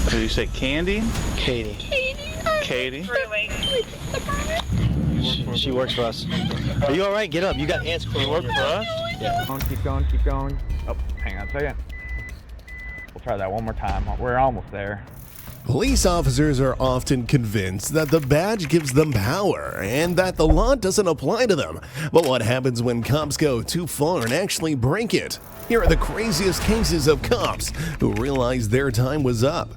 Did you say Candy? Katie. Katie? She works for us. Are you all right? Get up. You got ants crawling. You work for us? Yeah. Keep going. Oh, hang on a second. We'll try that one more time. We're almost there. Police officers are often convinced that the badge gives them power and that the law doesn't apply to them. But what happens when cops go too far and actually break it? Here are the craziest cases of cops who realized their time was up.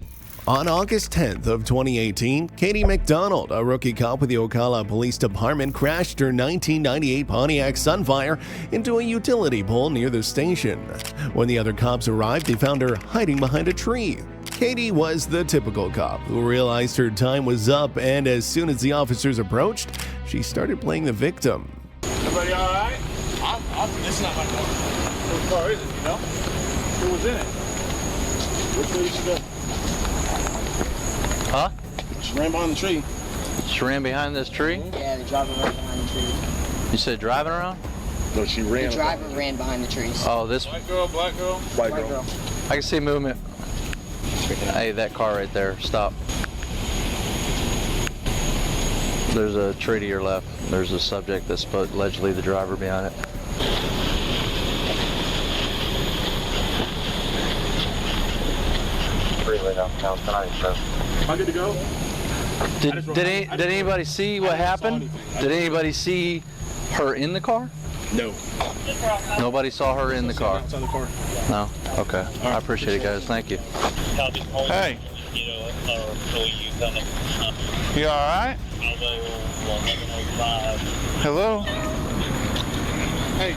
On August 10th of 2018, Katie McDonald, a rookie cop with the Ocala Police Department, crashed her 1998 Pontiac Sunfire into a utility pole near the station. When the other cops arrived, they found her hiding behind a tree. Katie was the typical cop who realized her time was up, and as soon as the officers approached, she started playing the victim. Everybody all right? This is not my car. Whose car is it, you know? Who was in it? Which way did she go? Huh? She ran behind the tree. She ran behind this tree? Yeah, the driver ran behind the tree. You said driving around? No, she ran. The driver ran behind the trees. Oh, this White girl, black girl? White girl. I can see movement. Hey, that car right there. Stop. There's a tree to your left. There's a subject that's allegedly the driver behind it. Am I good to go? Did anybody see what happened? Did anybody see her in the car? No. Nobody saw her in the car? Outside the car. No? Okay. I appreciate it, guys. Thank you. Hey. You all right? Hello? Hey.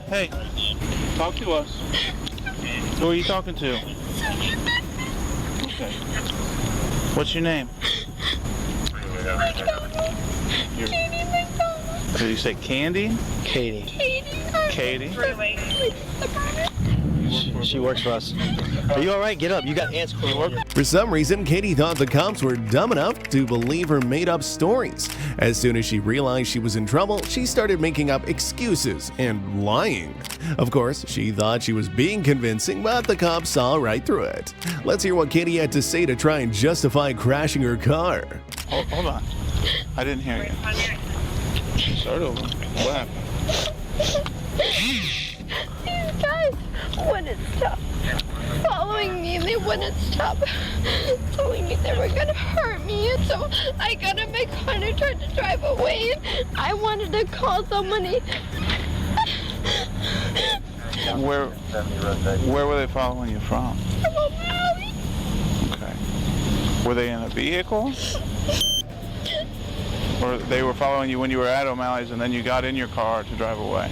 Hey. Talk to us. Who are you talking to? Okay. What's your name? Did you say Candy? Katie. Katie? She works for us. Are you all right? Get up. You got ants crawling. For some reason, Katie thought the cops were dumb enough to believe her made-up stories. As soon as she realized she was in trouble, she started making up excuses and lying. Of course, she thought she was being convincing, but the cops saw right through it. Let's hear what Katie had to say to try and justify crashing her car. Hold on. I didn't hear you. Start over. What happened? These guys wouldn't stop following me. They wouldn't stop telling me they were gonna hurt me. And so I got in my car and I tried to drive away. And I wanted to call somebody. Where were they following you from? From O'Malley. Okay. Were they in a vehicle? Or they were following you when you were at O'Malley's and then you got in your car to drive away?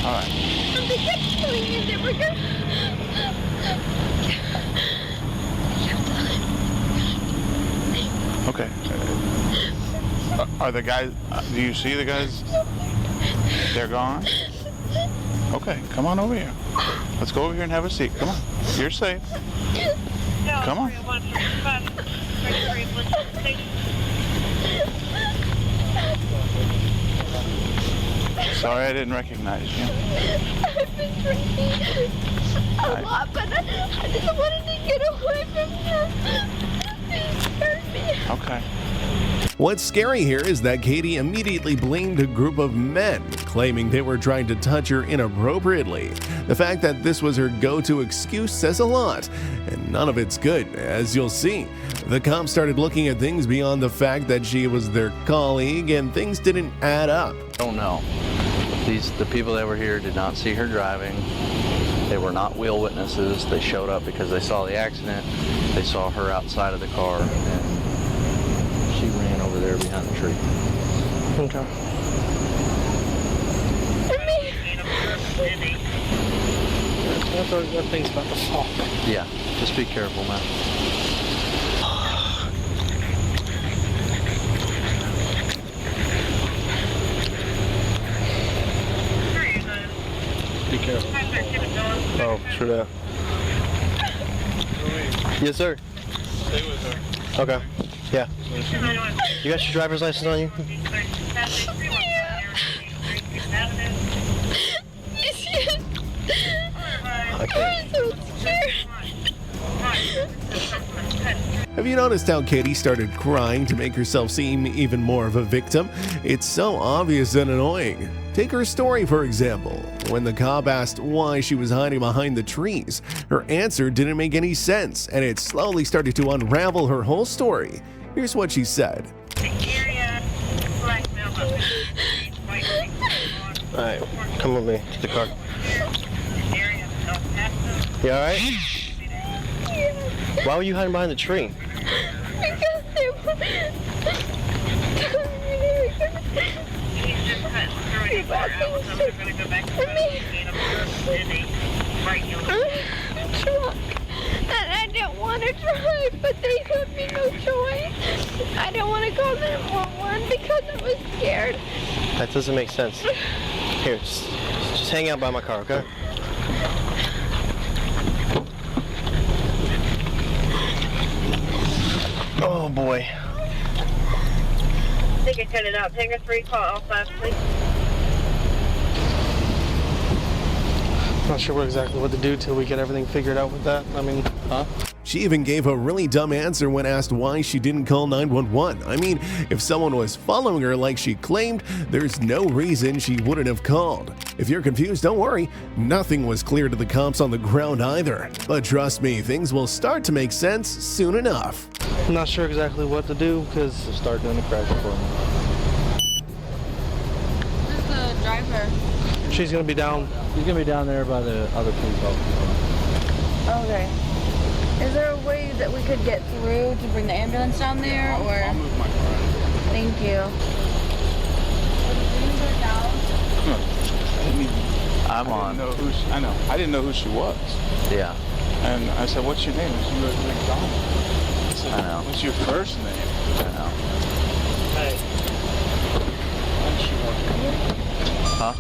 All right. And they kept telling me they were gonna. Okay. Are the guys, do you see the guys? They're gone? Okay, come on over here. Let's go over here and have a seat. Come on. You're safe. Come on. Sorry, I didn't recognize you. I've been drinking a lot, but I just wanted to get away from him. Please hurt me. Okay. What's scary here is that Katie immediately blamed a group of men, claiming they were trying to touch her inappropriately. The fact that this was her go-to excuse says a lot, and none of it's good, as you'll see. The cops started looking at things beyond the fact that she was their colleague, and things didn't add up. Don't know. The people that were here did not see her driving. They were not wheel witnesses. They showed up because they saw the accident. They saw her outside of the car, and she ran over there behind the tree. Okay. That thing's about to fall. Yeah, just be careful, man. Be careful. Oh, true that. Yes, sir. Stay with her. Okay. Yeah. You got your driver's license on you? Yes. I'm so scared. Have you noticed how Katie started crying to make herself seem even more of a victim? It's so obvious and annoying. Take her story, for example. When the cop asked why she was hiding behind the trees, her answer didn't make any sense, and it slowly started to unravel her whole story. Here's what she said. Alright, come with me to the car. You alright? Why were you hiding behind the tree? Because they were I'm drunk, and I didn't want to drive, but they had me no choice. I didn't want to call 911 because I was scared. That doesn't make sense. Here, just hang out by my car, okay? Oh boy. They can cut it out. Take a 3 call all 5, please. Not sure exactly what to do till we get everything figured out with that. I mean, huh? She even gave a really dumb answer when asked why she didn't call 911. I mean, if someone was following her like she claimed, there's no reason she wouldn't have called. If you're confused, don't worry. Nothing was clear to the cops on the ground either. But trust me, things will start to make sense soon enough. I'm not sure exactly what to do because start doing the crash report. Where's the driver? She's gonna be down. He's gonna be down there by the other police officer. Okay. Is there a way that we could get through to bring the ambulance down there, or? I'll move my car. Thank you. I'm on. I know. I didn't know who she was. Yeah, And I said, what's your name? And she goes, McDonald. I said, I know. what's your first name? I know. Hey. Huh?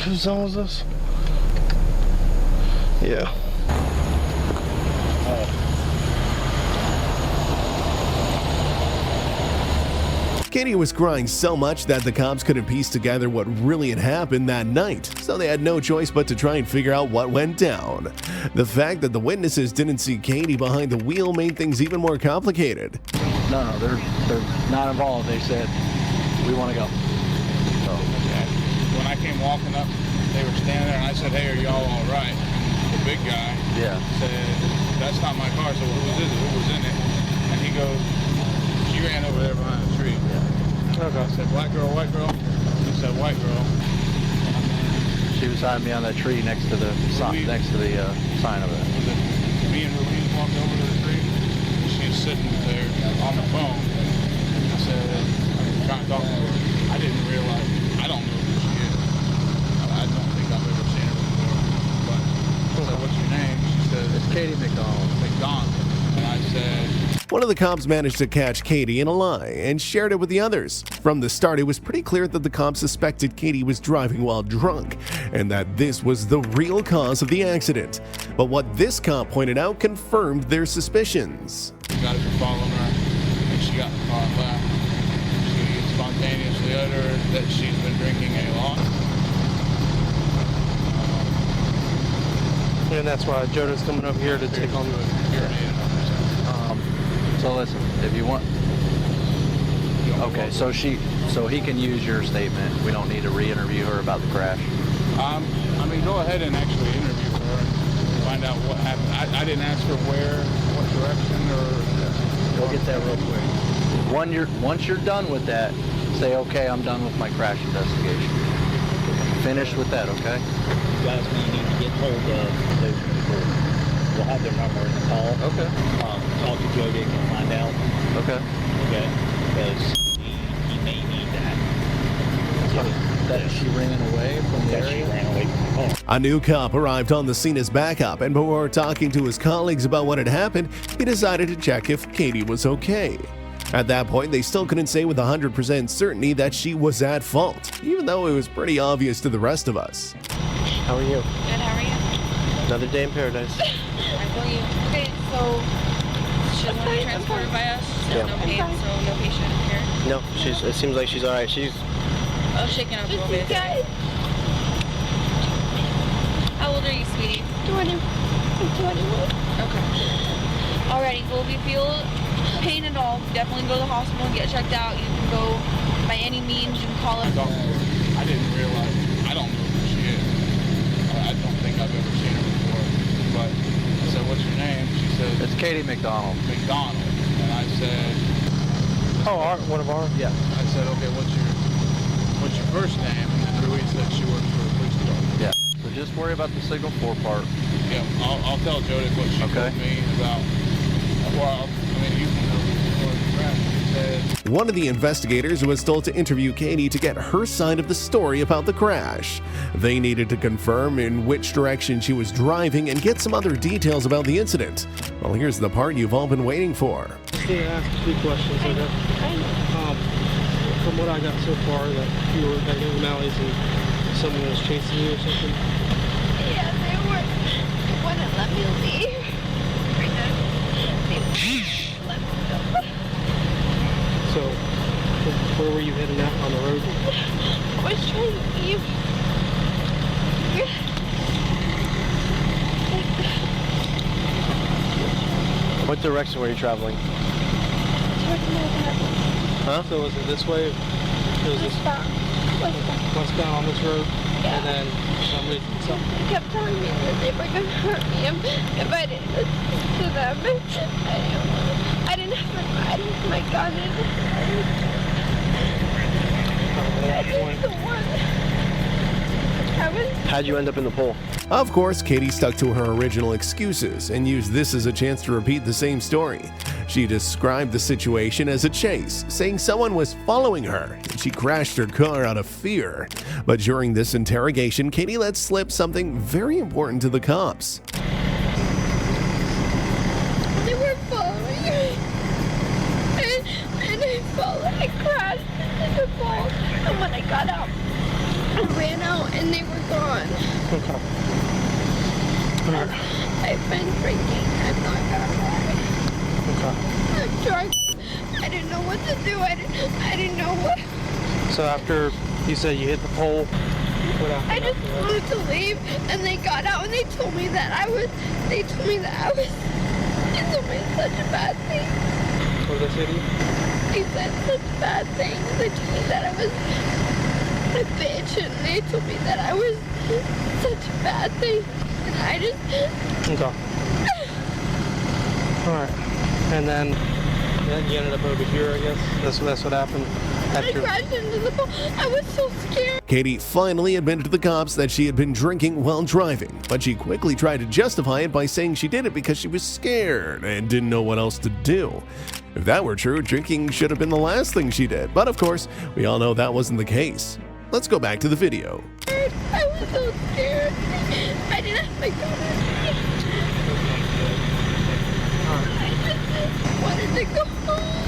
Whose song was this? Yeah. Katie was crying so much that the cops couldn't piece together what really had happened that night, so they had no choice but to try and figure out what went down. The fact that the witnesses didn't see Katie behind the wheel made things even more complicated. No, they're not involved. They said we want to go. So When I came walking up, they were standing there, and I said, hey, are y'all all right? The big guy yeah, said, that's not my car. So who was it? Who was in it? And he goes, she ran over there behind the tree. Okay. I said, black girl, white girl? He said, white girl. she was hiding behind that tree next to the sign of it. Was it me and Louise walked over to the tree? She was sitting there on the phone. I said, I'm trying to talk to her. I didn't realize, I don't know who she is. I don't think I've ever seen her before. But I said, what's your name? She said, It's Katie McDonald. McDonald. And I said, One of the cops managed to catch Katie in a lie and shared it with the others. From the start, it was pretty clear that the cops suspected Katie was driving while drunk, and that this was the real cause of the accident. But what this cop pointed out confirmed their suspicions. you guys were following her, and she got in the car and left. She spontaneously uttered that she's been drinking a lot. And that's why Joda's coming up here to take on So listen, if you want, okay, so he can use your statement. We don't need to re-interview her about the crash. I mean, go ahead and actually interview her and find out what happened. I didn't ask her where, what direction, or... Go get that real quick. Once you're done with that, say, okay, I'm done with my crash investigation. Finish with that, okay? You guys may need to get hold of those people. We'll have their number in the call. Okay. Talk to Joe Dick and find out. Okay. Okay. Because he may need that. That she ran away from the That she area? ran away from the car. A new cop arrived on the scene as backup, and before talking to his colleagues about what had happened, he decided to check if Katie was okay. At that point, they still couldn't say with 100% certainty that she was at fault, even though it was pretty obvious to the rest of us. How are you? Good, how are you? Another day in paradise. I feel you. Okay, so She doesn't want to be transported by us. She has no pain, so no patient here. No, it seems like she's all right. She's Shaking up a little bit. Guys, How old are you, sweetie? 20. I'm 21. Okay. Alrighty, well, if you feel pain at all, definitely go to the hospital and get checked out. You can go by any means. You can call it. I didn't realize. I don't know who she is. I don't think I've ever seen her before. But I said, "What's your name?" She said, It's Katie McDonald. "McDonald." And I said, one of our. "Yeah." I said, "Okay, what's your first name?" And then Rui said she works for the police department. Yeah. So just worry about the signal 4 part. Yeah, I'll tell Jody what she told me about. Well, I mean, you can know before the crash. She said. One of the investigators was told to interview Katie to get her side of the story about the crash. They needed to confirm in which direction she was driving and get some other details about the incident. Well, here's the part you've all been waiting for. Just need to ask 2 questions. Okay. From what I got so far, that you were at Young Malleys and someone was chasing you or something. Yeah, they wouldn't let me leave. So, where were you heading out on the road? I was trying to leave. What direction were you traveling? Huh? So was it this way? It was this westbound on this road? Yeah. And then somebody They kept telling me that they were going to hurt me if I didn't listen to them. I didn't have my gun in. I didn't want. How'd you end up in the pool? Of course, Katie stuck to her original excuses and used this as a chance to repeat the same story. She described the situation as a chase, saying someone was following her and she crashed her car out of fear. But during this interrogation, Katie let slip something very important to the cops. They were following me. And I crashed into the ball. And when I got out, I ran out and they were gone. Okay. I've been drinking. I'm not gonna lie. Okay. I'm drunk. I didn't know what to do. I didn't know what. So after you said you hit the pole, what happened? I just wanted to leave, and they got out and they told me that I was. They told me that I was. They told me such a bad thing. What did they say to you? They said such bad things. They told me that I was a bitch, and they told me that I was such a bad thing. And I just. Okay. Alright. And then you ended up over here, I guess. That's what happened. I crashed into the pool. I was so scared. Katie finally admitted to the cops that she had been drinking while driving, but she quickly tried to justify it by saying she did it because she was scared and didn't know what else to do. If that were true, drinking should have been the last thing she did, but of course, we all know that wasn't the case. Let's go back to the video. I was so scared. I didn't have my gun with me. I just wanted to go home.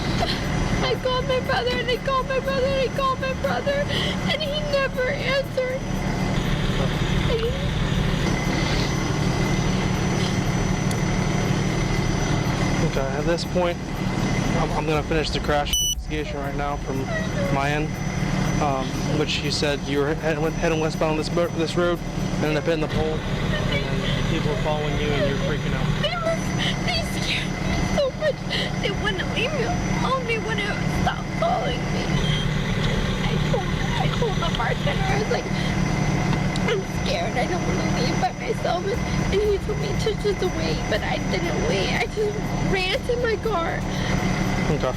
I called my brother and I called my brother and I called my brother and he never answered. Okay, at this point, I'm going to finish the crash investigation right now from my end. Which you said you were heading westbound on this road, ended up hitting the pole, and then people were following you and you were freaking out. They scared me so much. They wouldn't leave me alone. They wouldn't stop following me. I told the bartender, I was like, I'm scared. I don't want to leave by myself. And he told me to just wait, but I didn't wait. I just ran to my car. Okay.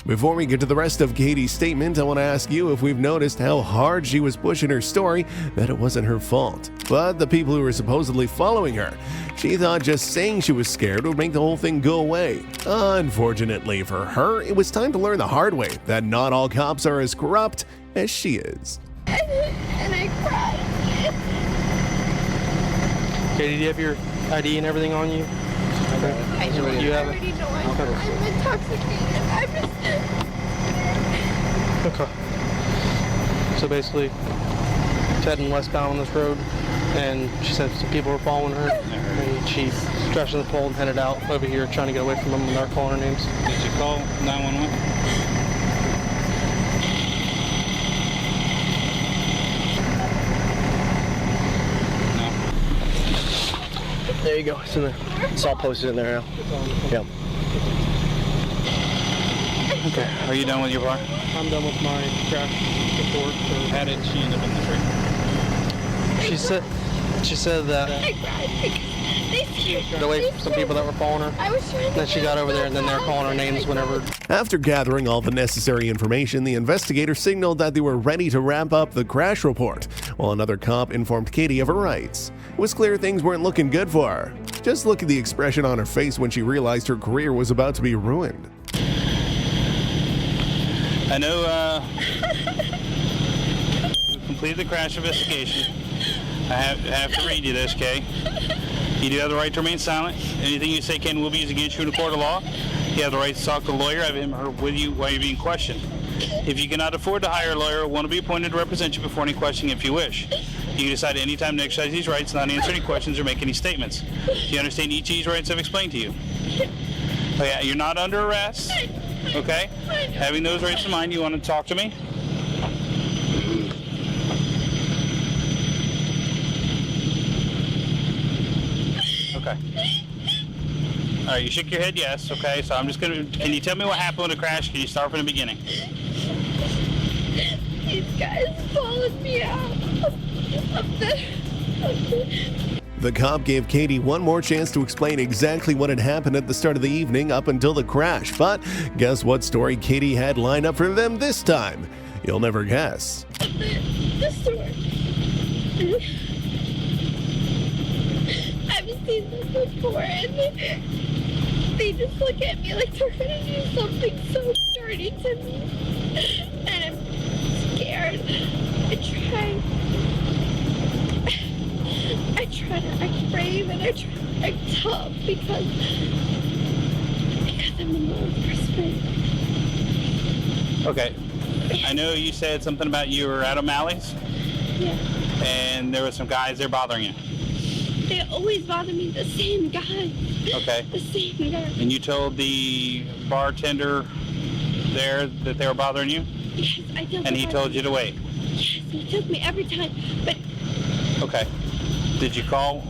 Before we get to the rest of Katie's statement, I want to ask you if we've noticed how hard she was pushing her story that it wasn't her fault, but the people who were supposedly following her. She thought just saying she was scared would make the whole thing go away. Unfortunately for her, it was time to learn the hard way that not all cops are as corrupt as she is. And I cried. Katie, do you have your ID and everything on you? I know. You have already it? know I'm intoxicated. I'm just. Okay. So basically, heading westbound on this road, and she said some people were following her, and she crashed in the pole and headed out over here trying to get away from them, and they're calling her names. Did you call 911? There you go. It's in there. It's all posted in there now. Yeah. Okay. Are you done with your bar? I'm done with my crash report. How did she end up in the tree? She said that I cried because they scared got away from some people that were following her. I was trying to Then she got over there, and then they were calling her names whenever. After gathering all the necessary information, the investigator signaled that they were ready to wrap up the crash report, while another cop informed Katie of her rights. It was clear things weren't looking good for her. Just look at the expression on her face when she realized her career was about to be ruined. I know we completed the crash investigation. I have to read you this, Kay. You do have the right to remain silent. Anything you say can will be used against you in a court of law. You have the right to talk to a lawyer, have him or with you while you're being questioned. If you cannot afford to hire a lawyer, one will be appointed to represent you before any questioning if you wish. You can decide any time to exercise these rights, not answer any questions or make any statements. Do you understand each of these rights I've explained to you? Oh yeah, you're not under arrest, okay? Having those rights in mind, you want to talk to me? Okay. All right, you shook your head yes, okay? So I'm just going to, can you tell me what happened with the crash? Can you start from the beginning? These guys followed me out of the The cop gave Katie one more chance to explain exactly what had happened at the start of the evening up until the crash, but guess what story Katie had lined up for them this time? You'll never guess. the store. I've seen this before, and they just look at me like they're gonna do something so dirty to me, and I'm scared. I try to act brave, and I try to act tough because I'm in law enforcement. Okay. I know you said something about you were at O'Malley's? Yeah. And there were some guys there bothering you? They always bother me, the same guy. Okay. The same guy. And you told the bartender there that they were bothering you? Yes, I told And he told you to wait? Yes, he took me every time, but... Okay. Did you call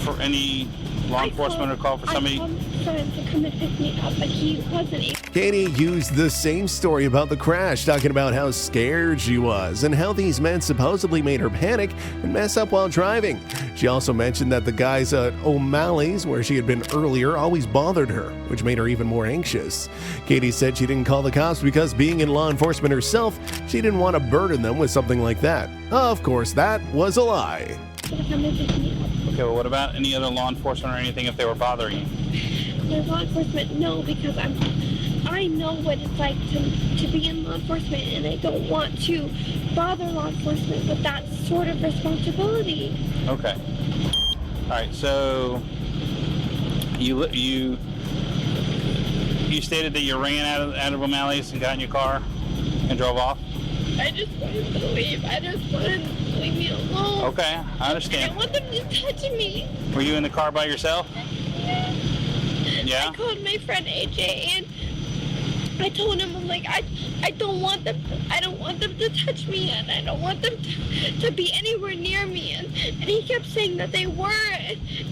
for any law enforcement or call for somebody? I called friends to come and pick me up, but he wasn't able. Katie used the same story about the crash, talking about how scared she was and how these men supposedly made her panic and mess up while driving. She also mentioned that the guys at O'Malley's, where she had been earlier, always bothered her, which made her even more anxious. Katie said she didn't call the cops because, being in law enforcement herself, she didn't want to burden them with something like that. Of course, that was a lie. Okay, well, what about any other law enforcement or anything if they were bothering you? The law enforcement, no, because I know what it's like to be in law enforcement, and I don't want to bother law enforcement with that sort of responsibility. Okay. All right, so you stated that you ran out of O'Malley's and got in your car and drove off? I just wanted to leave. I just wanted to leave me alone. Okay, I understand. I don't want them to touch me. Were you in the car by yourself? Yeah? I called my friend AJ, and I told him, I'm like, I don't want them to touch me, and I don't want them to be anywhere near me. And he kept saying that they were,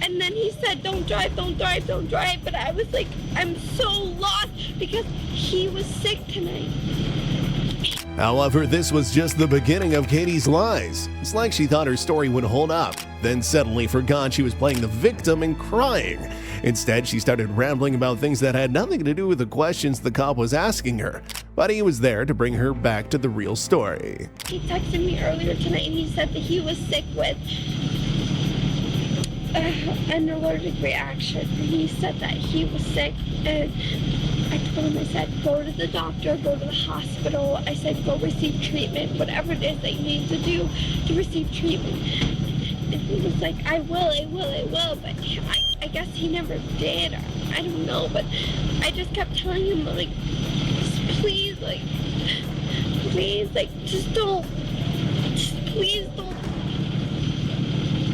and then he said, don't drive. But I was like, I'm so lost because he was sick tonight. However, this was just the beginning of Katie's lies. It's like she thought her story would hold up, then suddenly forgot she was playing the victim and crying. Instead, she started rambling about things that had nothing to do with the questions the cop was asking her, but he was there to bring her back to the real story. He texted me earlier tonight, and he said that he was sick with an allergic reaction. And he said that he was sick, and I told him, I said, go to the doctor, go to the hospital. I said, go receive treatment, whatever it is that you need to do to receive treatment. And he was like, I will, but I guess he never did. I don't know, but I just kept telling him, like, please, please don't.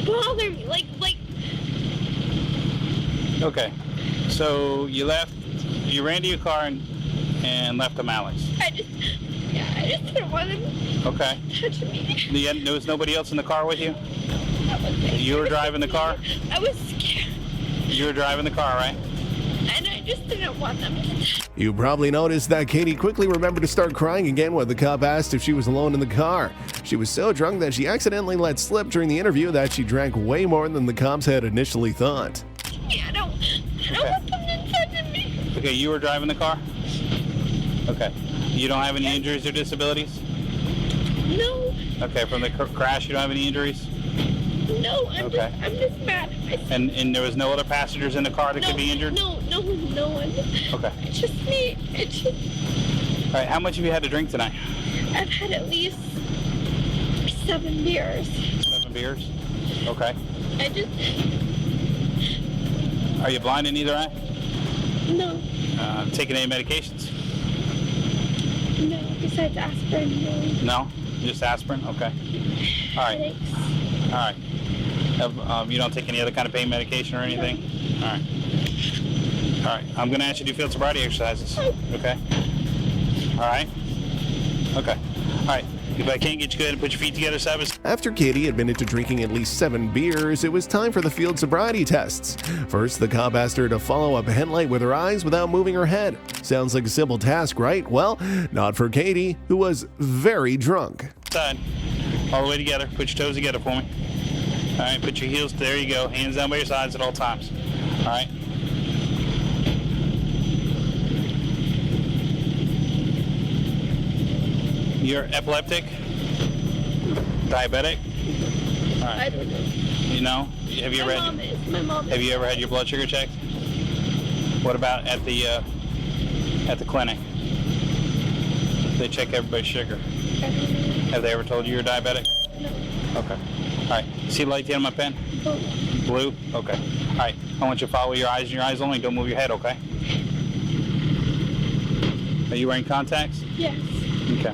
bother me. Like. Okay. So you ran to your car and left them, Alex. I just didn't want him Okay. touching me. There was nobody else in the car with you? You were driving the car? I was scared. You were driving the car, right? And I just didn't want them to touch me. You probably noticed that Katie quickly remembered to start crying again when the cop asked if she was alone in the car. She was so drunk that she accidentally let slip during the interview that she drank way more than the cops had initially thought. I don't want them to touch me. Okay, you were driving the car? Okay. You don't have any injuries or disabilities? No. Okay, from the crash you don't have any injuries? No, I'm just mad. And there was no other passengers in the car that could be injured? No one. Okay. It's just me. All right, how much have you had to drink tonight? I've had at least 7 beers. 7 beers? Okay. I just... Are you blind in either eye? No. Taking any medications? No, besides aspirin, no. No? Just aspirin? Okay. All right. Headaches. All right. You don't take any other kind of pain medication or anything? No. All right. All right. I'm going to ask you to do field sobriety exercises. Okay? All right? Okay. All right. If I can't get you good, put your feet together, Sabbath. After Katie admitted to drinking at least 7 beers, it was time for the field sobriety tests. First, the cop asked her to follow a headlight with her eyes without moving her head. Sounds like a simple task, right? Well, not for Katie, who was very drunk. Side. All the way together. Put your toes together for me. All right. Put your heels. There you go. Hands down by your sides at all times. All right. You're epileptic? Diabetic? All right. I don't know. You know? Have you My mom Have you ever had your blood sugar checked? What about at the clinic? They check everybody's sugar. Have they ever told you you're diabetic? No. Okay. All right. See the light at the end of my pen? Blue? Okay. All right. I want you to follow your eyes and your eyes only. Don't move your head, okay? Are you wearing contacts? Yes. Okay.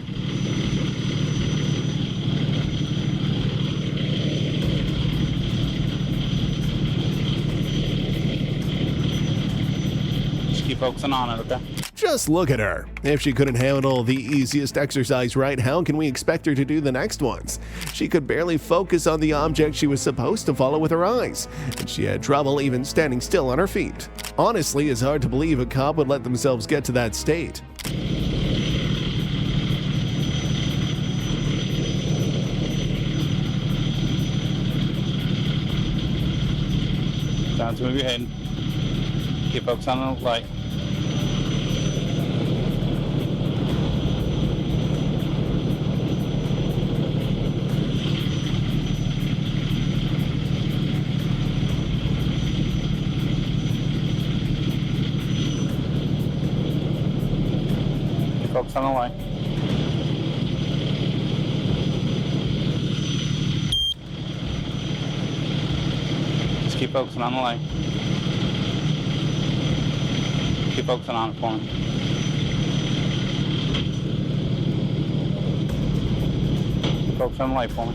Just keep focusing on it, okay? Just look at her. If she couldn't handle the easiest exercise right, how can we expect her to do the next ones? She could barely focus on the object she was supposed to follow with her eyes, and she had trouble even standing still on her feet. Honestly, it's hard to believe a cop would let themselves get to that state. Time to move your head. Keep focused on the light. Keep focused on the light. Just keep focusing on the light. Keep focusing on it for me. Keep focusing on the light for me.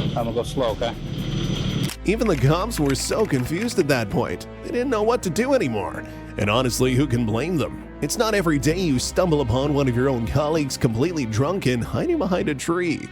I'm gonna go slow, okay? Even the cops were so confused at that point. They didn't know what to do anymore. And honestly, who can blame them? It's not every day you stumble upon one of your own colleagues completely drunk and hiding behind a tree.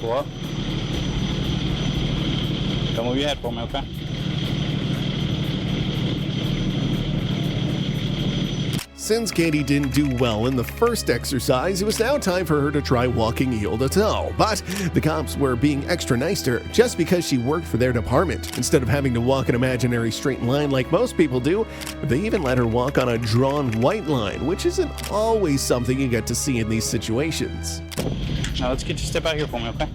Go up. Don't move your head for me, okay? Since Katie didn't do well in the first exercise, it was now time for her to try walking heel to toe. But the cops were being extra nice to her just because she worked for their department. Instead of having to walk an imaginary straight line like most people do, they even let her walk on a drawn white line, which isn't always something you get to see in these situations. Now let's get you to step out here for me, okay?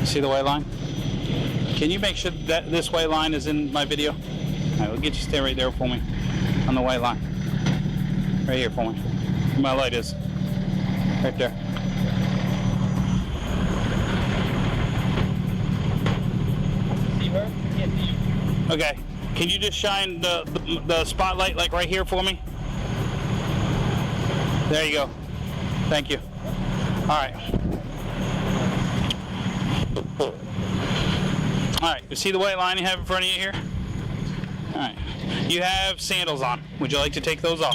See the white line? Can you make sure that this white line is in my video? All right, we'll get you to stay right there for me. On the white line. Right here for me. Where my light is. Right there. See her? Yeah, see you. Okay. Can you just shine the spotlight like right here for me? There you go. Thank you. All right. All right. You see the white line you have in front of you here? All right. You have sandals on. Would you like to take those off?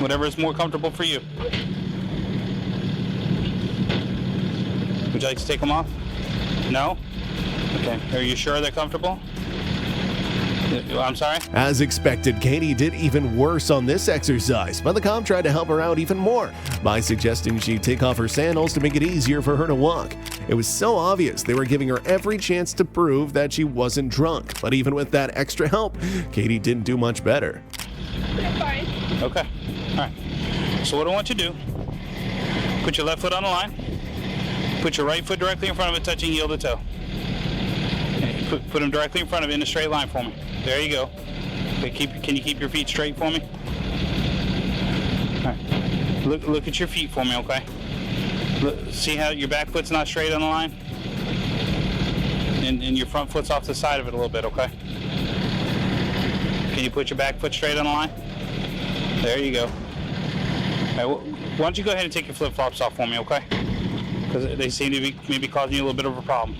Whatever is more comfortable for you. Would you like to take them off? No? Okay. Are you sure they're comfortable? I'm sorry? As expected, Katie did even worse on this exercise, but the cop tried to help her out even more by suggesting she take off her sandals to make it easier for her to walk. It was so obvious they were giving her every chance to prove that she wasn't drunk, but even with that extra help, Katie didn't do much better. I'm fine. Okay. All right. So what I want you to do, put your left foot on the line, put your right foot directly in front of it, touching heel to toe. Okay, put them directly in front of it in a straight line for me. There you go. Okay, can you keep your feet straight for me? All right. Look at your feet for me, okay? See how your back foot's not straight on the line? And your front foot's off the side of it a little bit, okay? Can you put your back foot straight on the line? There you go. All right, why don't you go ahead and take your flip-flops off for me, okay? Because they seem to be maybe causing you a little bit of a problem.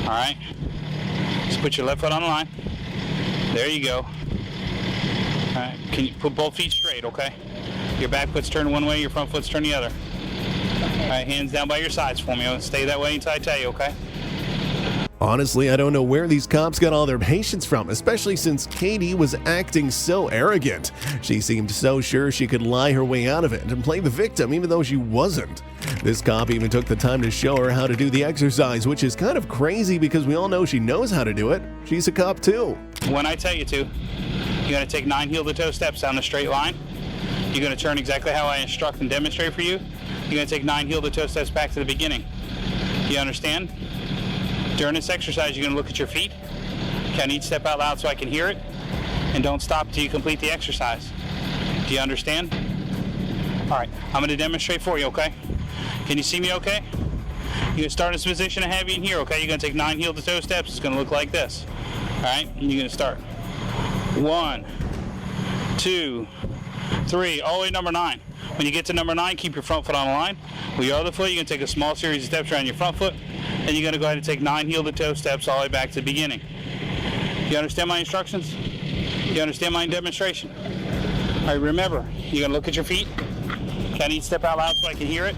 All right? Just put your left foot on the line. There you go. All right, can you put both feet straight, okay? Your back foot's turned one way, your front foot's turned the other. All right, hands down by your sides for me. Stay that way until I tell you, okay? Honestly, I don't know where these cops got all their patience from, especially since Katie was acting so arrogant. She seemed so sure she could lie her way out of it and play the victim even though she wasn't. This cop even took the time to show her how to do the exercise, which is kind of crazy because we all know she knows how to do it. She's a cop too. When I tell you to, you're going to take 9 heel-to-toe steps down the straight line. You're going to turn exactly how I instruct and demonstrate for you. You're going to take 9 heel-to-toe steps back to the beginning. Do you understand? During this exercise, you're going to look at your feet, count each step out loud so I can hear it, and don't stop until you complete the exercise. Do you understand? All right, I'm going to demonstrate for you, okay? Can you see me okay? You're going to start in this position I have you in here, okay? You're going to take 9 heel-to-toe steps. It's going to look like this. All right, and you're going to start. 1, 2, 3, all the way to number 9. When you get to number 9, keep your front foot on the line. With your other foot, you're going to take a small series of steps around your front foot, and you're going to go ahead and take 9 heel-to-toe steps all the way back to the beginning. Do you understand my instructions? Do you understand my demonstration? All right, remember, you're going to look at your feet, count each step out loud so I can hear it.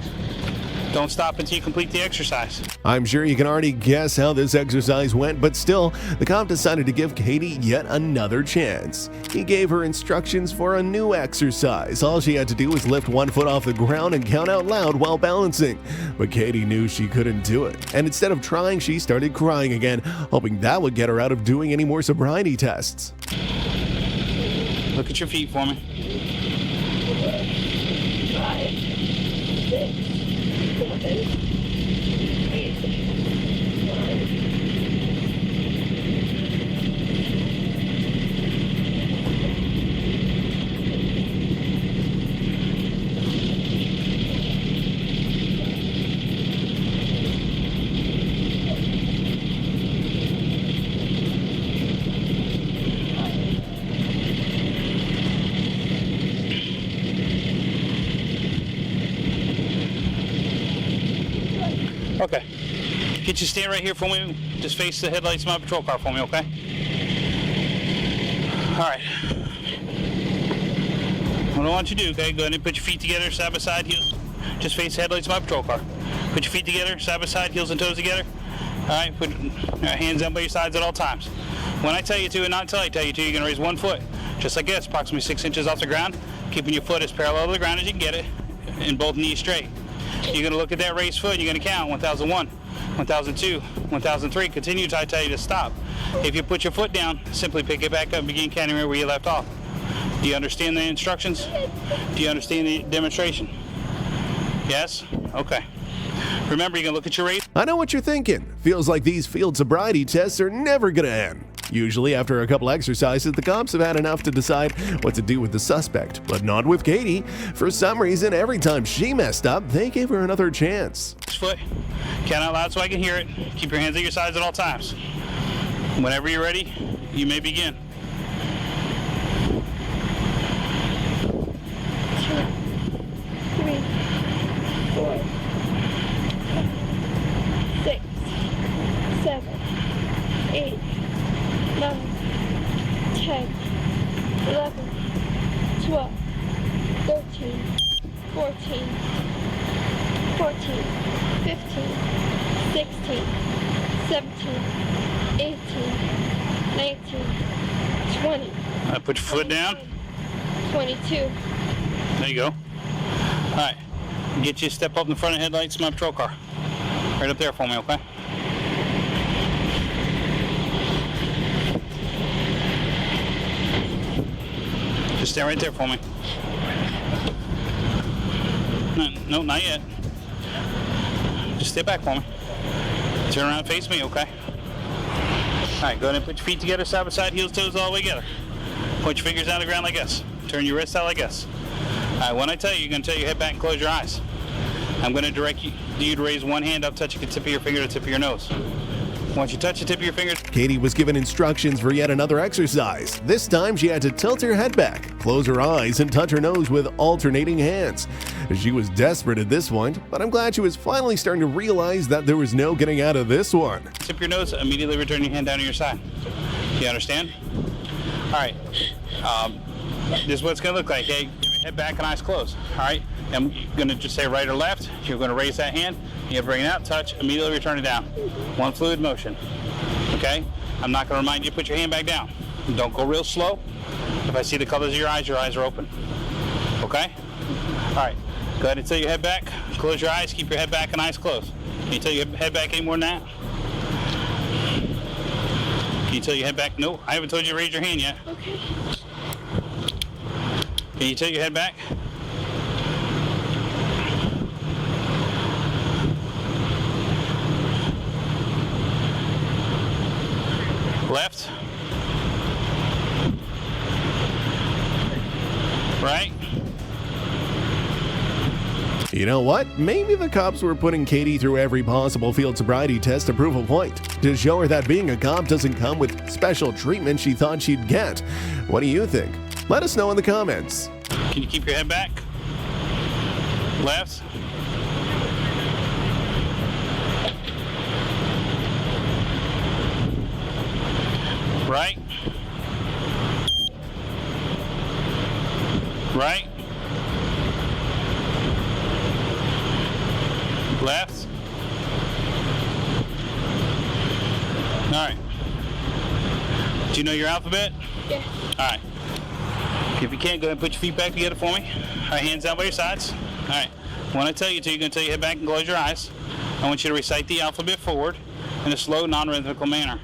Don't stop until you complete the exercise. I'm sure you can already guess how this exercise went, but still, the cop decided to give Katie yet another chance. He gave her instructions for a new exercise. All she had to do was lift one foot off the ground and count out loud while balancing. But Katie knew she couldn't do it, and instead of trying, she started crying again, hoping that would get her out of doing any more sobriety tests. Look at your feet for me. 5, 6, 7, 8, 9. Okay. Get you stand right here for me. Just face the headlights of my patrol car for me, okay? All right. What I want you to do, okay, go ahead and put your feet together, side by side, heels. Just face the headlights of my patrol car. Put your feet together, side by side, heels and toes together. All right, put hands down by your sides at all times. When I tell you to and not until I tell you to, you're going to raise one foot, just like this, approximately 6 inches off the ground, keeping your foot as parallel to the ground as you can get it, and both knees straight. You're going to look at that raised foot and you're going to count 1001, 1002, 1003. Continue until I tell you to stop. If you put your foot down, simply pick it back up and begin counting where you left off. Do you understand the instructions? Do you understand the demonstration? Yes? Okay. Remember, you're going to look at your raise. I know what you're thinking. Feels like these field sobriety tests are never gonna end. Usually, after a couple exercises, the cops have had enough to decide what to do with the suspect, but not with Katie. For some reason, every time she messed up, they gave her another chance. Foot. Count out loud so I can hear it. Keep your hands at your sides at all times. Whenever you're ready, you may begin. 2, 3, 4, 6, 7, 8, 9, 10, 11, 12, 13, 14, 15, 16, 17, 18, 19, 20. Put your foot down. 22. There you go. All right. Get you a step up in the front of the headlights of my patrol car. Right up there for me, okay? Just stay right there for me. No, not yet. Just stay back for me. Turn around and face me, okay? All right, go ahead and put your feet together, side by side, heels, toes all the way together. Point your fingers down the ground like this. Turn your wrists out like this. All right, when I tell you, you're going to tell your head back and close your eyes. I'm going to direct you to raise one hand up, touching the tip of your finger to the tip of your nose. Once you touch the tip of your fingers, Katie was given instructions for yet another exercise. This time she had to tilt her head back, close her eyes, and touch her nose with alternating hands. She was desperate at this point, but I'm glad she was finally starting to realize that there was no getting out of this one. tip your nose, immediately return your hand down to your side. You understand? All right. This is what it's going to look like. Hey, head back and eyes closed. All right. I'm going to just say right or left. You're going to raise that hand. You have to bring it out, touch, immediately return it down. One fluid motion. Okay? I'm not going to remind you to put your hand back down. Don't go real slow. If I see the colors of your eyes are open. Okay? All right. Go ahead and tilt your head back. Close your eyes. Keep your head back and eyes closed. Can you tilt your head back any more than that? Can you tilt your head back? No, I haven't told you to raise your hand yet. Okay. Can you tilt your head back? Left. Right. You know what? Maybe the cops were putting Katie through every possible field sobriety test to prove a point, to show her that being a cop doesn't come with special treatment she thought she'd get. What do you think? Let us know in the comments. Can you keep your head back? Left. Right. Right. Left. All right. Do you know your alphabet? Yeah. All right. If you can't, go ahead and put your feet back together for me. All right, hands down by your sides. All right. When I tell you to, you're going to tell your head back and close your eyes. I want you to recite the alphabet forward in a slow, non-rhythmical manner.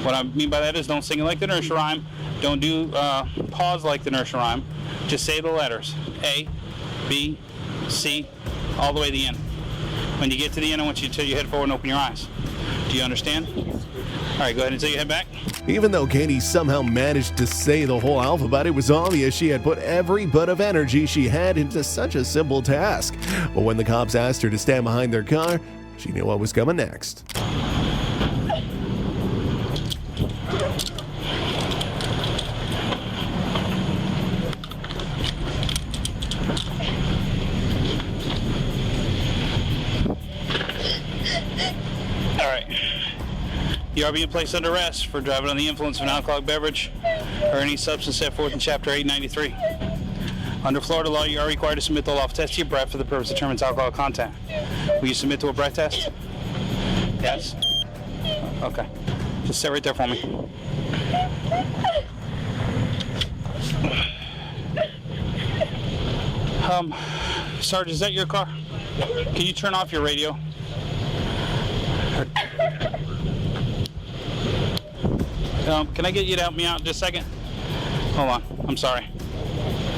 What I mean by that is don't sing it like the nursery rhyme. Don't do pause like the nursery rhyme. Just say the letters. A, B, C, all the way to the end. When you get to the end, I want you to tilt your head forward and open your eyes. Do you understand? All right, go ahead and tilt your head back. Even though Katie somehow managed to say the whole alphabet, it was obvious she had put every bit of energy she had into such a simple task. But when the cops asked her to stand behind their car, she knew what was coming next. All right. You are being placed under arrest for driving under the influence of an alcoholic beverage or any substance set forth in Chapter 893. Under Florida law, you are required to submit the lawful test to your breath for the purpose of determining alcohol content. Will you submit to a breath test? Yes? Okay. Just sit right there for me. Sarge, is that your car? Can you turn off your radio? Can I get you to help me out just a second? Hold on. I'm sorry.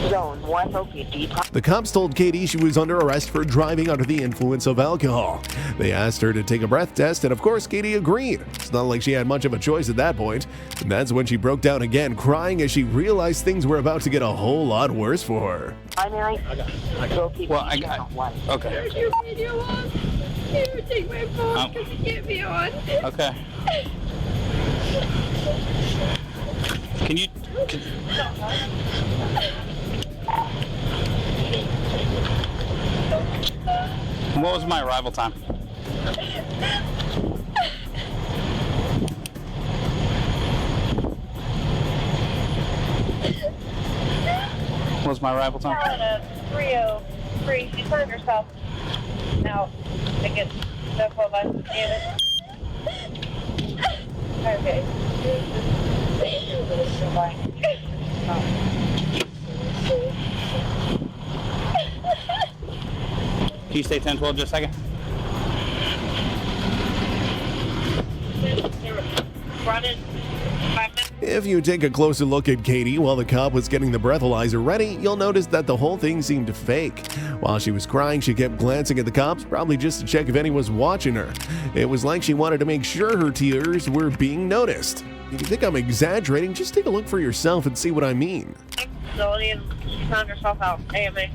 Zone 1 located. The cops told Katie she was under arrest for driving under the influence of alcohol. They asked her to take a breath test, and of course, Katie agreed. It's not like she had much of a choice at that point. And that's when she broke down again, crying as she realized things were about to get a whole lot worse for her. Primary. Well, I got. Okay. Turn your video off. Here, take my phone because it can't be on. Okay. Can you? What was my arrival time? What was my arrival time? 303. She turned herself out against the 12 us. Okay. Can you stay 10-12 just a second? Running. If you take a closer look at Katie while the cop was getting the breathalyzer ready, you'll notice that the whole thing seemed fake. While she was crying, she kept glancing at the cops, probably just to check if anyone was watching her. It was like she wanted to make sure her tears were being noticed. If you think I'm exaggerating, just take a look for yourself and see what I mean. Facility and she found herself out. AMA.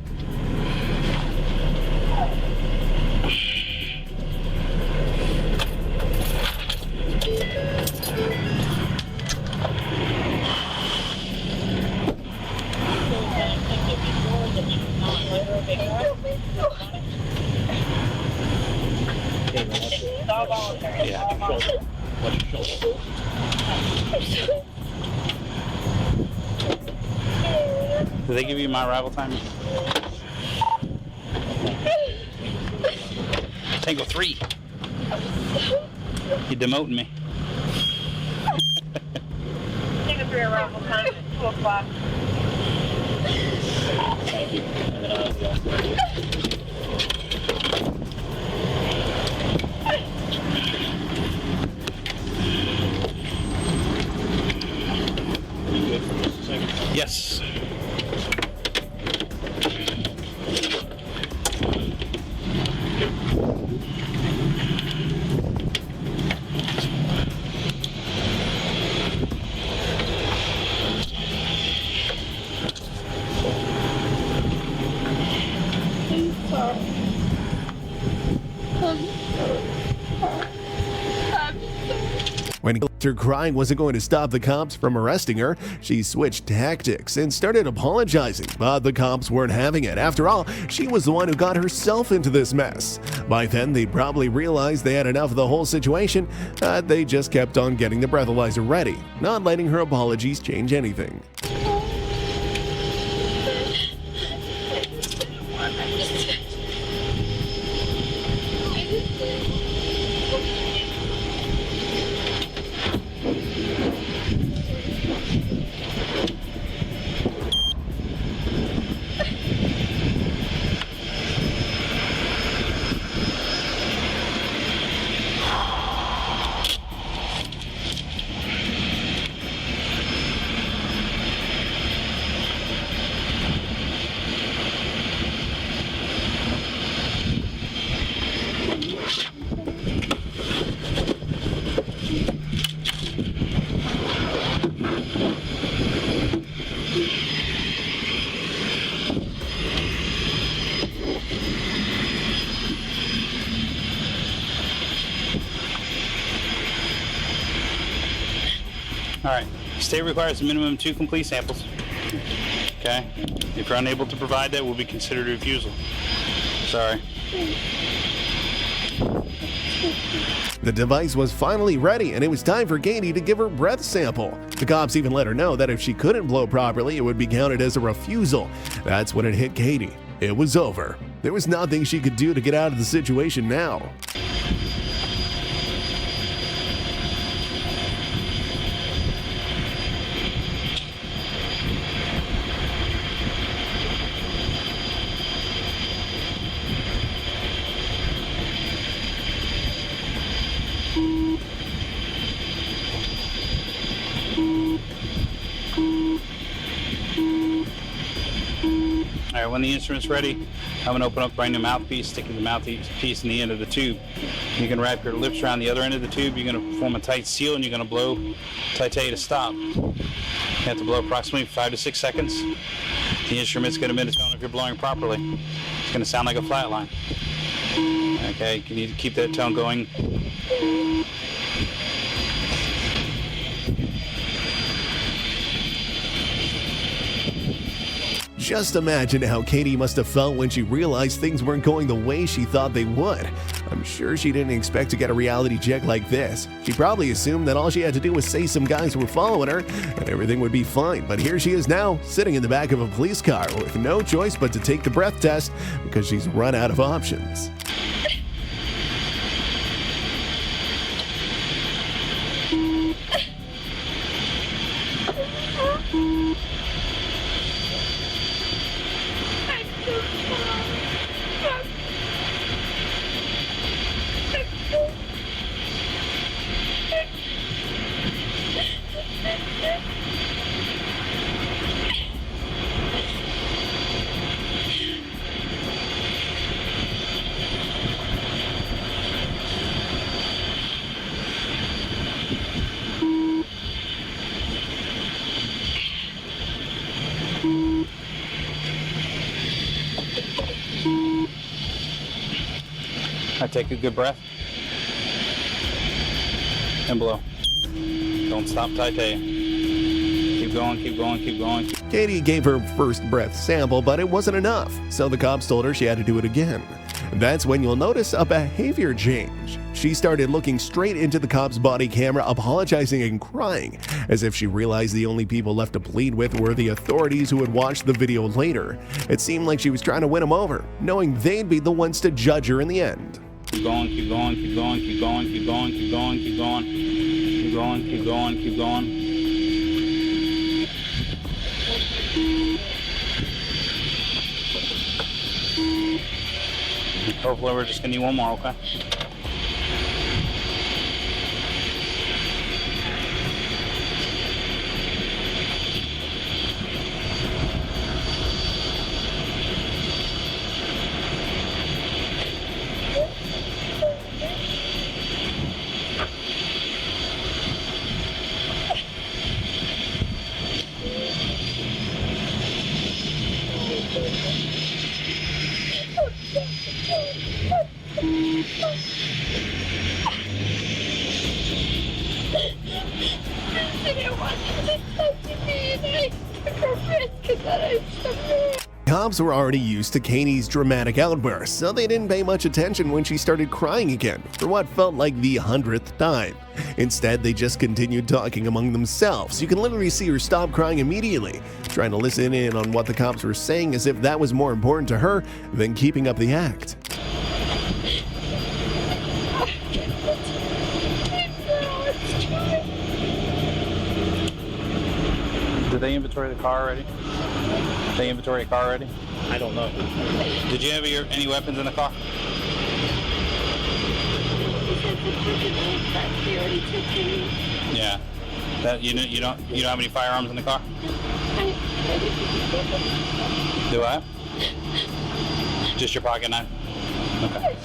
Did they give you my arrival time? Tango 3. You're demoting me. Tango 3 arrival time at 2 o'clock. Thank you. Yes. When her crying wasn't going to stop the cops from arresting her, she switched tactics and started apologizing, but the cops weren't having it. After all, she was the one who got herself into this mess. By then, they'd probably realized they had enough of the whole situation, but they just kept on getting the breathalyzer ready, not letting her apologies change anything. All right. State requires a minimum 2 complete samples. Okay. If you're unable to provide that, will be considered a refusal. Sorry. The device was finally ready, and it was time for Katie to give her breath sample. The cops even let her know that if she couldn't blow properly, it would be counted as a refusal. That's when it hit Katie. It was over. There was nothing she could do to get out of the situation now. when the instrument's ready, I'm going to open up, bring the mouthpiece, sticking the mouthpiece in the end of the tube. You can wrap your lips around the other end of the tube. You're going to form a tight seal, and you're going to blow till I tell you to stop. You have to blow approximately 5 to 6 seconds. The instrument's going to emit a tone if you're blowing properly. It's going to sound like a flat line. Okay, you need to keep that tone going. Just imagine how Katie must have felt when she realized things weren't going the way she thought they would. I'm sure she didn't expect to get a reality check like this. She probably assumed that all she had to do was say some guys were following her and everything would be fine. But here she is now, sitting in the back of a police car with no choice but to take the breath test because she's run out of options. I take a good breath and blow. Don't stop till I tell you. Keep going, keep going, keep going. Katie gave her first breath sample, but it wasn't enough, so the cops told her she had to do it again. That's when you'll notice a behavior change. She started looking straight into the cop's body camera, apologizing and crying, as if she realized the only people left to plead with were the authorities who would watch the video later. It seemed like she was trying to win them over, knowing they'd be the ones to judge her in the end. Keep going, keep going, keep going, keep going, keep going, keep going, keep going, keep going, keep going, keep going. Hopefully we're just gonna need one more, okay? Cops were already used to Katie's dramatic outbursts, so they didn't pay much attention when she started crying again for what felt like the 100th time. Instead, they just continued talking among themselves. You can literally see her stop crying immediately, trying to listen in on what the cops were saying as if that was more important to her than keeping up the act. Did they inventory the car already? Did they inventory a car already? I don't know. Did you have any weapons in the car? Yeah. That you don't have any firearms in the car? Do I? Just your pocket knife? Okay.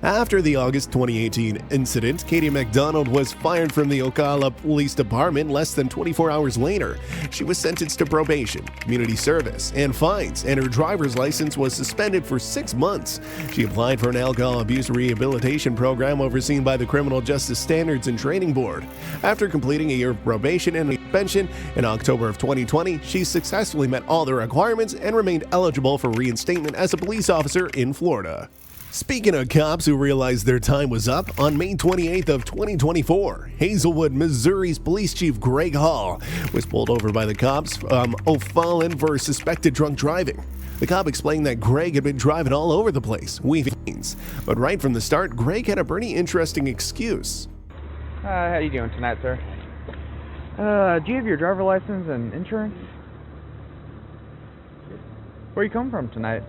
After the August 2018 incident, Katie McDonald was fired from the Ocala Police Department less than 24 hours later. She was sentenced to probation, community service, and fines, and her driver's license was suspended for 6 months. She applied for an alcohol abuse rehabilitation program overseen by the Criminal Justice Standards and Training Board. After completing a year of probation and suspension in October of 2020, she successfully met all the requirements and remained eligible for reinstatement as a police officer in Florida. Speaking of cops who realized their time was up, on May 28th of 2024, Hazelwood, Missouri's Police Chief Greg Hall was pulled over by the cops from O'Fallon for suspected drunk driving. The cop explained that Greg had been driving all over the place, weaving lanes. But right from the start, Greg had a pretty interesting excuse. How you doing tonight, sir? Do you have your driver license and insurance? Where you come from tonight?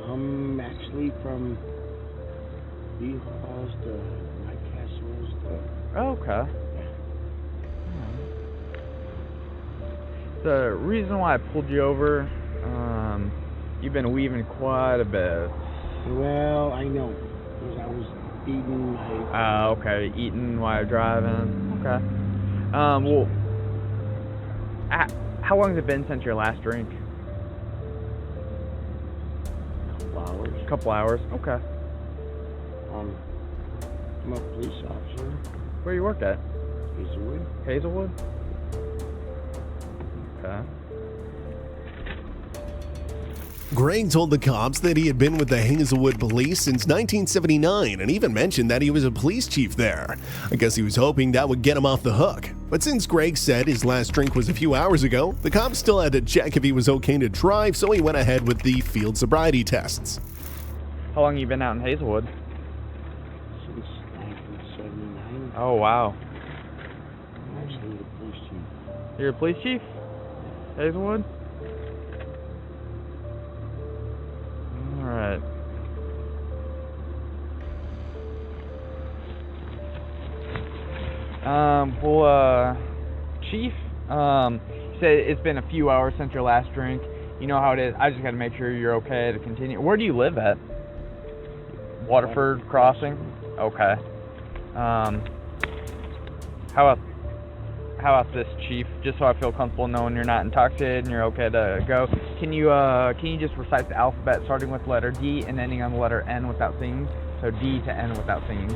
I'm actually from Lee Halls to White Castles to... Oh, okay. The reason why I pulled you over, you've been weaving quite a bit. Well, I know. Because I was eating my... Okay. Eating while driving. Okay. Well, how long has it been since your last drink? Couple hours. Okay. I'm a police officer. Where you work at? Hazelwood. Hazelwood? Okay. Greg told the cops that he had been with the Hazelwood police since 1979 and even mentioned that he was a police chief there. I guess he was hoping that would get him off the hook. But since Greg said his last drink was a few hours ago, the cops still had to check if he was okay to drive, so he went ahead with the field sobriety tests. How long you been out in Hazelwood? Since 1979. Oh, wow. I'm actually the police chief. You're a police chief? Hazelwood? Alright. Chief, you said it's been a few hours since your last drink. You know how it is. I just gotta make sure you're okay to continue. Where do you live at? Waterford Crossing? Okay. How about this, Chief? Just so I feel comfortable knowing you're not intoxicated and you're okay to go. Can you just recite the alphabet starting with letter D and ending on the letter N without singing? So D to N without singing.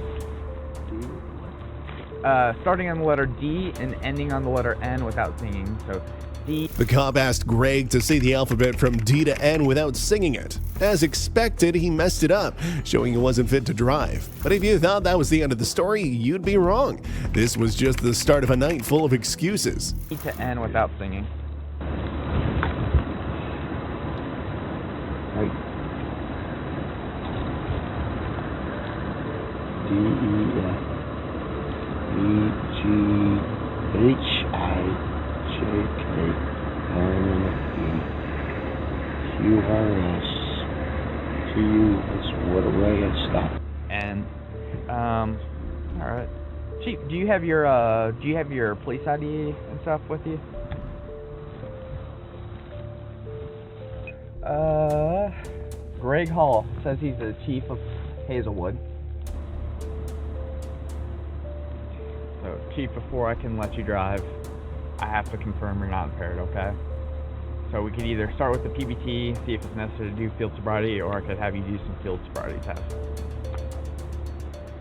Starting on the letter D and ending on the letter N without singing. So D. The cop asked Greg to say the alphabet from D to N without singing it. As expected, he messed it up, showing he wasn't fit to drive. But if you thought that was the end of the story, you'd be wrong. This was just the start of a night full of excuses. D to N without singing. D E F E G H I J-K, R-N-Q-R-S, T-U, that's what away and stop. And, alright. Chief, do you have your police ID and stuff with you? Greg Hall says he's the chief of Hazelwood. So, Chief, before I can let you drive, I have to confirm you're not impaired, okay? So we could either start with the PBT, see if it's necessary to do field sobriety, or I could have you do some field sobriety tests.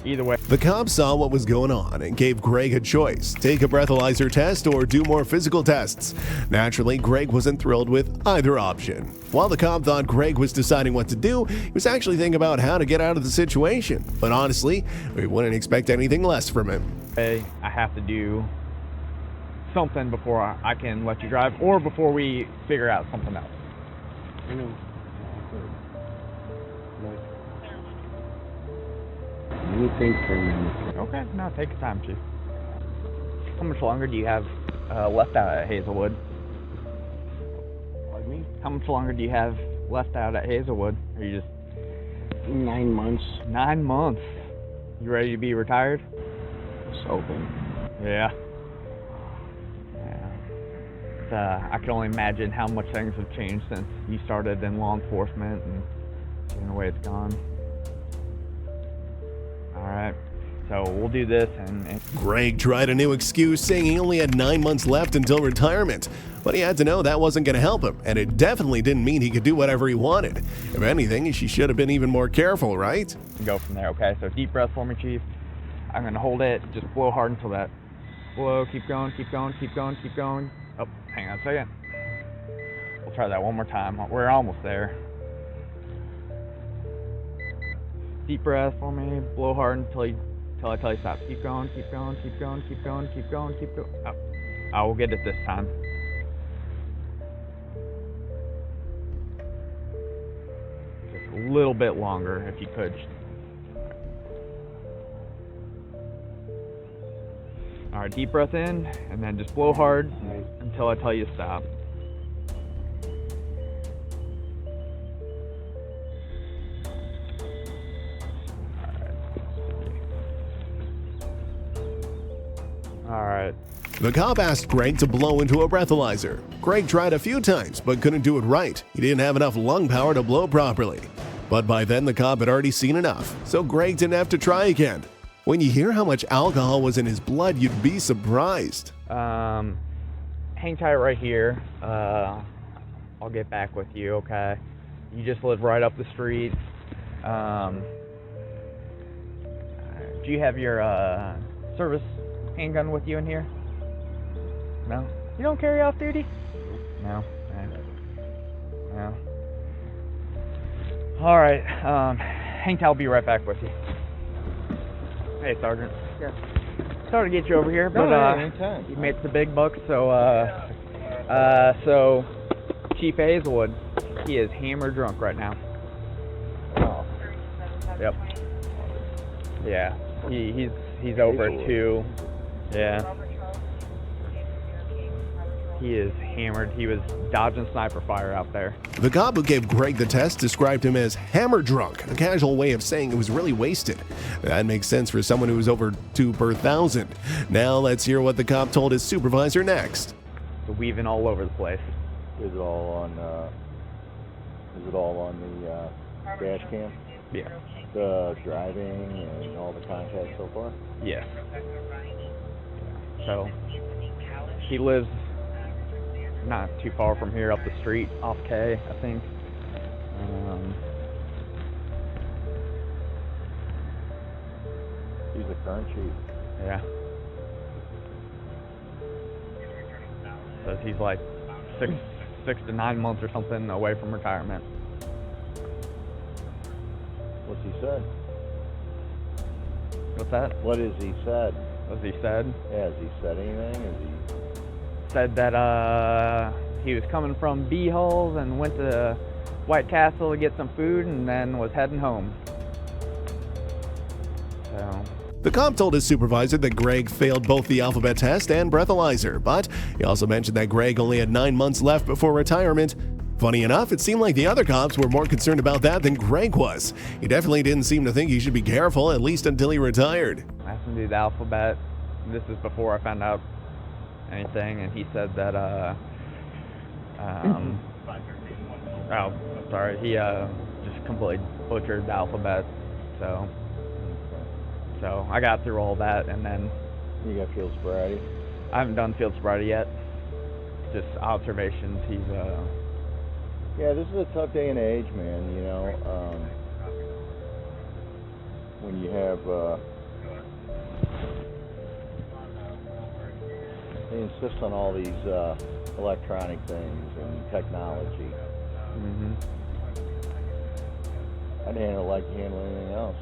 Either way. The cops saw what was going on and gave Greg a choice: take a breathalyzer test or do more physical tests. Naturally, Greg wasn't thrilled with either option. While the cop thought Greg was deciding what to do, he was actually thinking about how to get out of the situation. But honestly, we wouldn't expect anything less from him. I have to do something before I can let you drive, or before we figure out something else. I know. Let me think for a minute. Okay, no, take your time, Chief. How much longer do you have left out at Hazelwood? Pardon me? How much longer do you have left out at Hazelwood? Are you just... 9 months. 9 months. You ready to be retired? It's open. Yeah. I can only imagine how much things have changed since you started in law enforcement and the way it's gone. Alright, so we'll do this and... Greg tried a new excuse, saying he only had 9 months left until retirement. But he had to know that wasn't going to help him, and it definitely didn't mean he could do whatever he wanted. If anything, she should have been even more careful, right? Go from there, okay? So deep breath for me, Chief. I'm going to hold it, just blow hard until that. Blow, keep going, keep going, keep going, keep going. Oh, hang on a second. We'll try that one more time. We're almost there. Deep breath for me. Blow hard until I tell you stop. Keep going, keep going, keep going, keep going, keep going, keep going. Oh, I will get it this time. Just a little bit longer, if you could. All right, deep breath in, and then just blow hard until I tell you to stop. All right. The cop asked Greg to blow into a breathalyzer. Greg tried a few times, but couldn't do it right. He didn't have enough lung power to blow properly. But by then, the cop had already seen enough, so Greg didn't have to try again. When you hear how much alcohol was in his blood, you'd be surprised. Hang tight right here. I'll get back with you, okay? You just live right up the street. Do you have your service handgun with you in here? No? You don't carry off duty? No? No. Alright, hang tight, I'll be right back with you. Hey, Sergeant. Yeah. Sorry to get you over here, but anytime. you made the big bucks, so Chief Hazelwood, he is hammered drunk right now. Oh. Yep. Yeah. He's over at 2. Yeah. He is hammered. He was dodging sniper fire out there. The cop who gave Greg the test described him as hammer drunk, a casual way of saying it was really wasted. That makes sense for someone who was over 2 per 1,000. Now let's hear what the cop told his supervisor next. So weaving all over the place. Is it all on the dash cam? Yeah. The driving and all the contacts so far? Yes. So he lives not too far from here, up the street, off K, I think. He's the current chief. Yeah. Says he's like 6 to 9 months or something away from retirement. What's he said? What's that? What has he said? What's he said? Yeah, has he said anything? Has he... Said that he was coming from B-Hulls and went to White Castle to get some food and then was heading home. So... The cop told his supervisor that Greg failed both the alphabet test and breathalyzer, but he also mentioned that Greg only had 9 months left before retirement. Funny enough, it seemed like the other cops were more concerned about that than Greg was. He definitely didn't seem to think he should be careful, at least until he retired. I asked him to do the alphabet. This is before I found out anything, and he said that, oh, sorry, he just completely butchered the alphabet, so I got through all that, and then... You got field sobriety? I haven't done field sobriety yet, just observations. He's, Yeah, this is a tough day and age, man, you know, when you have, they insist on all these electronic things and technology. Mm-hmm. I'd handle it like you handle anything else.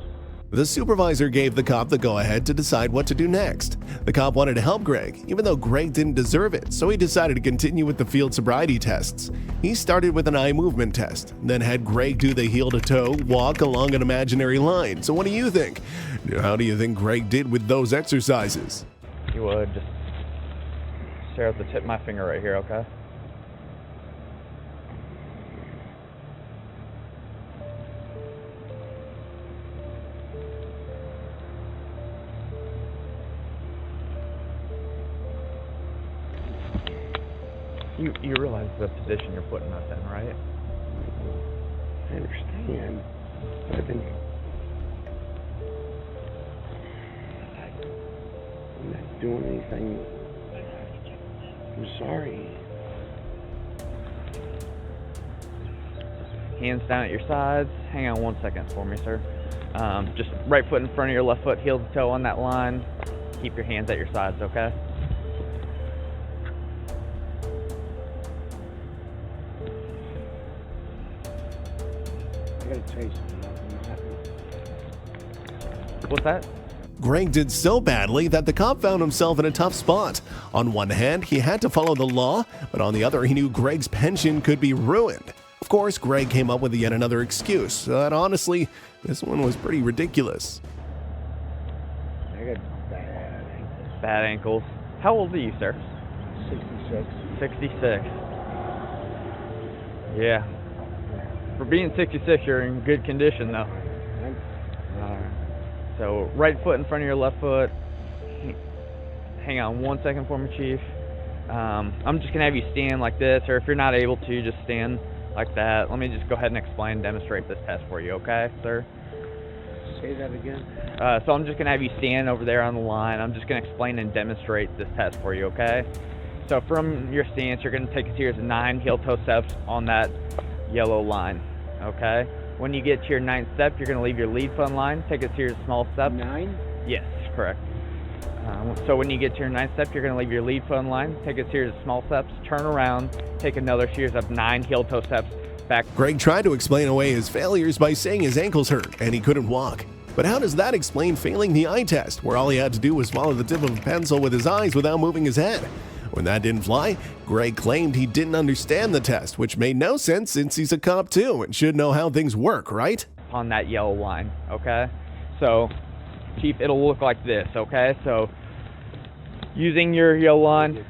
The supervisor gave the cop the go-ahead to decide what to do next. The cop wanted to help Greg, even though Greg didn't deserve it, so he decided to continue with the field sobriety tests. He started with an eye movement test, then had Greg do the heel-to-toe walk along an imaginary line. So what do you think? How do you think Greg did with those exercises? You would just stare at the tip of my finger right here, okay? You realize the position you're putting us in, right? I understand. I've been... I'm not doing anything. I'm sorry. Hands down at your sides. Hang on 1 second for me, sir. Just right foot in front of your left foot, heel to toe on that line. Keep your hands at your sides, okay? I gotta tell you something. What's that? Greg did so badly that the cop found himself in a tough spot. On one hand, he had to follow the law, but on the other, he knew Greg's pension could be ruined. Of course, Greg came up with yet another excuse, but honestly, this one was pretty ridiculous. I got bad ankles. Bad ankles. How old are you, sir? 66. 66. Yeah. For being 66, you're in good condition, though. Alright. So, right foot in front of your left foot. Hang on 1 second for me, Chief. I'm just going to have you stand like this, or if you're not able to, just stand like that. Let me just go ahead and explain and demonstrate this test for you, okay, sir? Say that again. So I'm just going to have you stand over there on the line. I'm just going to explain and demonstrate this test for you, okay? So from your stance, you're going to take a series of 9 heel-toe steps on that yellow line, okay? When you get to your 9th step, you're going to leave your lead foot in line, take a series of small steps. 9? Yes, correct. So when you get to your 9th step, you're going to leave your lead foot in line, take a series of small steps, turn around, take another series of 9 heel-toe steps back. Greg tried to explain away his failures by saying his ankles hurt and he couldn't walk. But how does that explain failing the eye test, where all he had to do was follow the tip of a pencil with his eyes without moving his head? When that didn't fly, Greg claimed he didn't understand the test, which made no sense since he's a cop too and should know how things work, right? On that yellow line, okay? So, Chief, it'll look like this, okay? So, using your yellow line,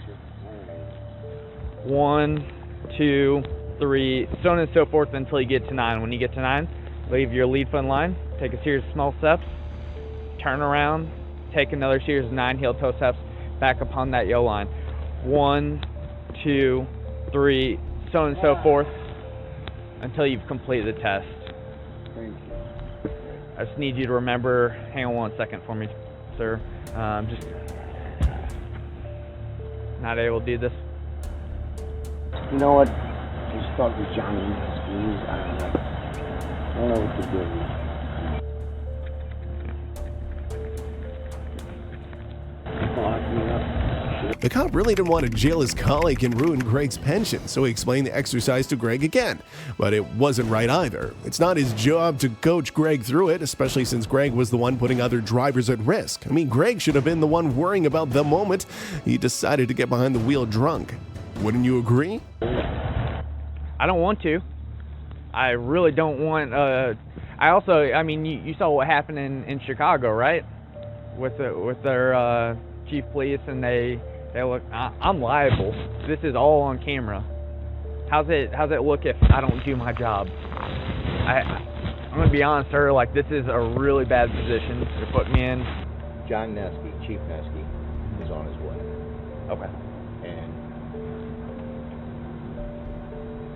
1, 2, 3, so on and so forth until you get to 9. When you get to 9, leave your lead foot in line, take a series of small steps, turn around, take another series of 9 heel-toe steps back upon that yellow line. 1, 2, 3, so on and so forth until you've completed the test. Thank you. I just need you to remember, hang on 1 second for me, sir. Just not able to do this. You know what? Just talk to Johnny. Please. I don't know what to do. The cop really didn't want to jail his colleague and ruin Greg's pension, so he explained the exercise to Greg again. But it wasn't right either. It's not his job to coach Greg through it, especially since Greg was the one putting other drivers at risk. I mean, Greg should have been the one worrying about the moment he decided to get behind the wheel drunk. Wouldn't you agree? I don't want to. I really don't want. I mean, you saw what happened in Chicago, right? With their chief police, and they look. I'm liable. This is all on camera. How's it look if I don't do my job? I'm gonna be honest, sir. Like, this is a really bad position to put me in. John Nesky, Chief Nesky, is on his way. Okay. And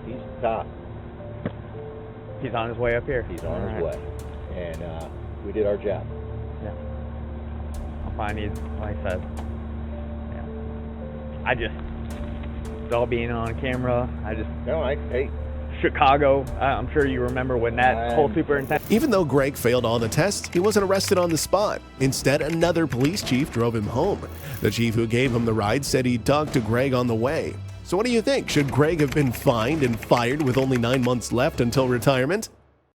he's the top. He's on his way up here. He's on his All right. way. And we did our job. Yeah. I'm fine. He's, like I said. Yeah. I just, it's all being on camera. Hey. Chicago, I'm sure you remember when that whole superintendent. Even though Greg failed all the tests, he wasn't arrested on the spot. Instead, another police chief drove him home. The chief who gave him the ride said he'd talk to Greg on the way. So what do you think? Should Greg have been fined and fired with only 9 months left until retirement?